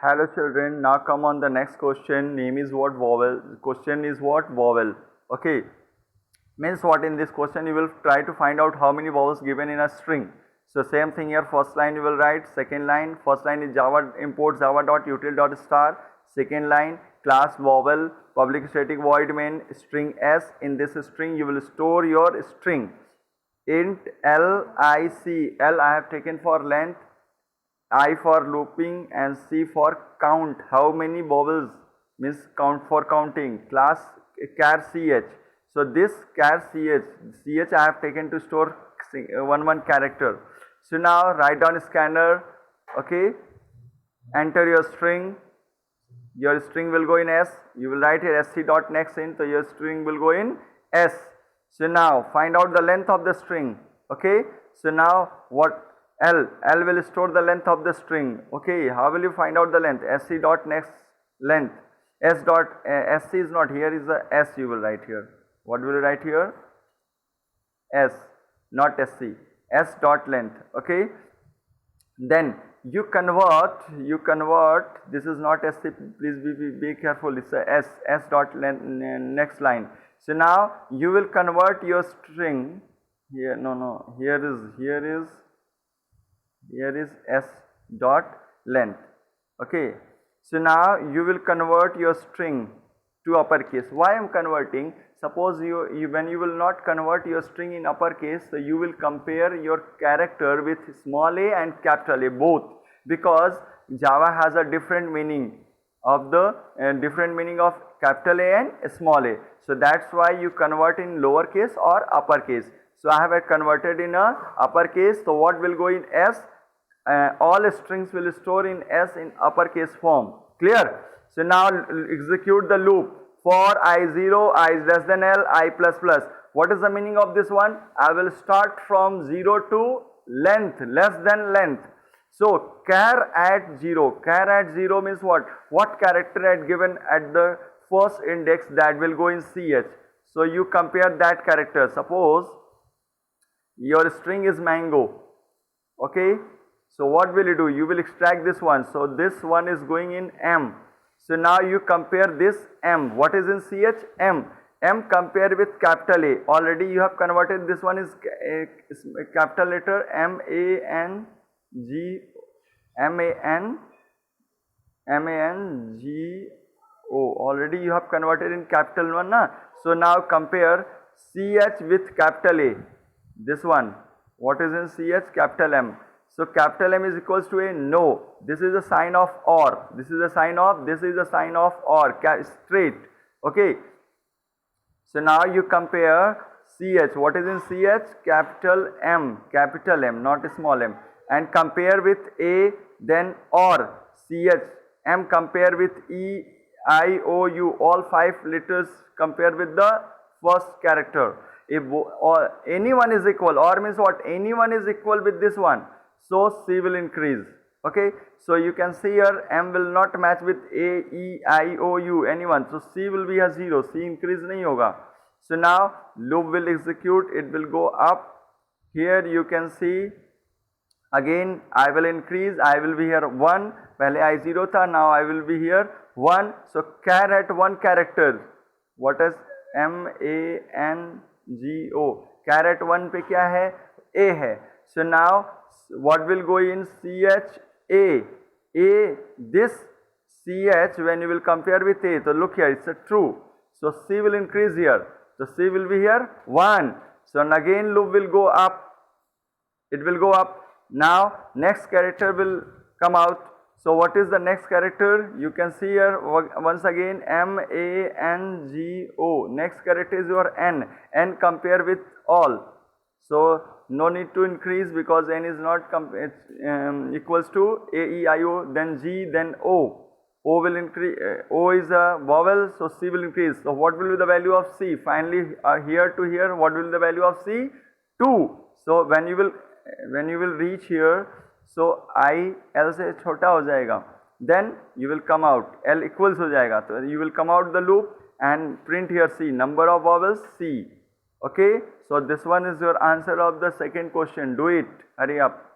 Hello children, now come on the next question. Name is what? Vowel. Question is what? Vowel. Okay. Means what? In this question you will try to find out how many vowels given in a string. So same thing here, first line you will write, second line, first line is Java import java.util.star, second line class vowel, public static void main string s. In this string you will store your string. Int lic, L I have taken for length, I for looping and C for count. How many vowels? Means count for counting. Class char ch. So this char ch I have taken to store one character. So now write down scanner. Okay. Enter your string. Your string will go in S. You will write here sc dot next in. So your string will go in S. So now find out the length of the string. Okay. So now what? L will store the length of the string. Okay, how will you find out the length? Sc dot next length. Sc is not here, is the S you will write here. What will you write here? S, not Sc. S dot length. Okay. Then you convert, this is not Sc, please be careful, it's a S dot length, next line. So now you will convert your string here, here is S dot length. Okay. So now you will convert your string to uppercase. Why I am converting? Suppose when you will not convert your string in uppercase, so you will compare your character with small a and capital A both, because Java has a different meaning of the different meaning of capital A and small a. So that's why you convert in lowercase or uppercase. So I have converted in a uppercase. So what will go in S? All strings will store in S in uppercase form. Clear? So now execute the loop. For I0, I is less than L, I plus plus. What is the meaning of this one? I will start from 0 to length, less than length. So char at 0. Char at 0 means what? What character had given at the first index, that will go in CH. So you compare that character. Suppose your string is mango. Okay. So what will you do? You will extract this one. So this one is going in M. So now you compare this M. What is in CH? M. M compare with capital A. Already you have converted, this one is capital letter M-A-N-G-O. Already you have converted in capital one. Na? So now compare CH with capital A. This one. What is in CH? Capital M. So capital M is equals to a no. This is a sign of or. This is a sign of or. Straight. Okay. So now you compare CH. What is in CH? Capital M, not small m. And compare with A, then or. CH. M compare with E, I, O, U. All 5 letters compare with the first character. If anyone is equal, or means what? Anyone is equal with this one. So C will increase. Okay. So you can see here M will not match with A, E, I, O, U, anyone. So C will be a 0. C increase nahi hoga. So now loop will execute. It will go up. Here you can see again I will increase. I will be here 1. Pehle I 0 tha. Now I will be here 1. So char at 1 character. What is M-A-N-G-O? Char at 1 pe kya hai? A hai. So now what will go in CH? A. This CH when you will compare with A. So look here, it's a true. So C will increase here. So C will be here 1. So again loop will go up. It will go up. Now next character will come out. So what is the next character? You can see here once again M-A-N-G-O. Next character is your N. N compare with all. So no need to increase because N is not equals to A, E, I, O, then G, then O. O will increase. O is a vowel, so C will increase. So what will be the value of C? Finally, here to here, what will be the value of C? 2. So when you will reach here, so I L se chota ho jayega. Then you will come out. L equals ho jayega. So you will come out the loop and print here C. Number of vowels C. Okay. So this one is your answer of the second question. Do it. Hurry up.